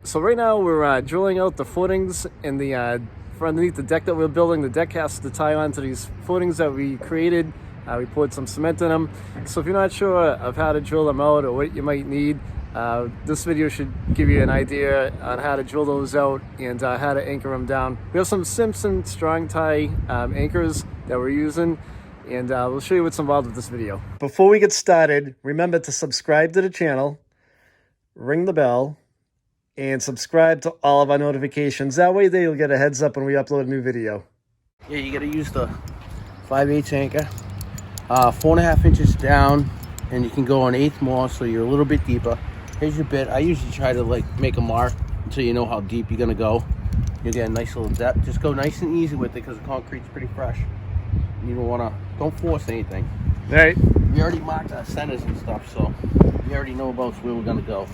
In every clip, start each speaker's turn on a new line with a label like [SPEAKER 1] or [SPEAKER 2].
[SPEAKER 1] So right now we're drilling out the footings in the for underneath the deck that we're building. The deck has to tie onto these footings that we created. We poured some cement in them. So if you're not sure of how to drill them out or what you might need, this video should give you an idea on how to drill those out and how to anchor them down. We have some Simpson Strong Tie anchors that we're using, and we'll show you what's involved with this video. Before we get started, remember to subscribe to the channel, ring the bell, and subscribe to all of our notifications. That way you'll get a heads up when we upload a new video.
[SPEAKER 2] Yeah, you gotta use the 5/8 anchor, 4.5 inches down, and you can go an eighth more, so you're a little bit deeper. Here's your bit. I usually try to make a mark until you know how deep you're gonna go. You'll get a nice little depth. Just go nice and easy with it because the concrete's pretty fresh. You don't force anything.
[SPEAKER 1] All right.
[SPEAKER 2] We already marked our centers and stuff, so we already know about where we're gonna go.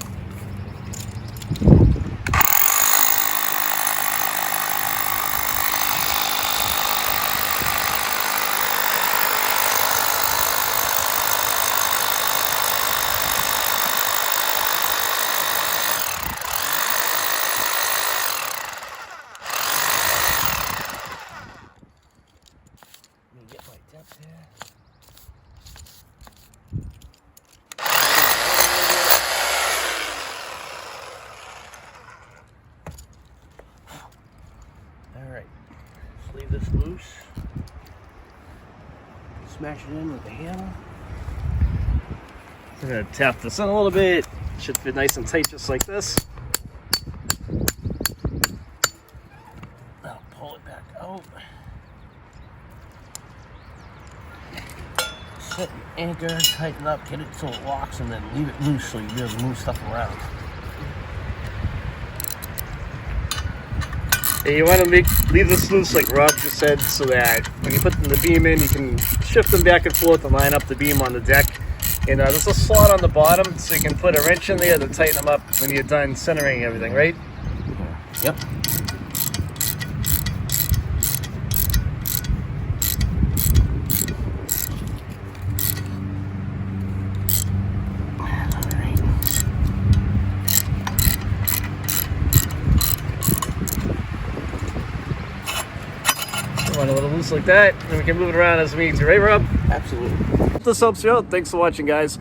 [SPEAKER 2] Get my depth here. All right, just leave this loose. Smash it in with the hammer.
[SPEAKER 1] I'm gonna tap this in a little bit. Should fit nice and tight, just like this.
[SPEAKER 2] I'll pull it back out. Set your anchor, tighten up, get it so it locks, and then leave it loose so you'll be able to move stuff around.
[SPEAKER 1] Yeah, you want to leave this loose like Rob just said, so that when you put the beam in, you can shift them back and forth and line up the beam on the deck. And there's a slot on the bottom, so you can put a wrench in there to tighten them up when you're done centering everything, right?
[SPEAKER 2] Yep.
[SPEAKER 1] Want a little loose like that, and we can move it around as we need to, right, Rob?
[SPEAKER 2] Absolutely.
[SPEAKER 1] Hope this helps you out. Thanks for watching, guys.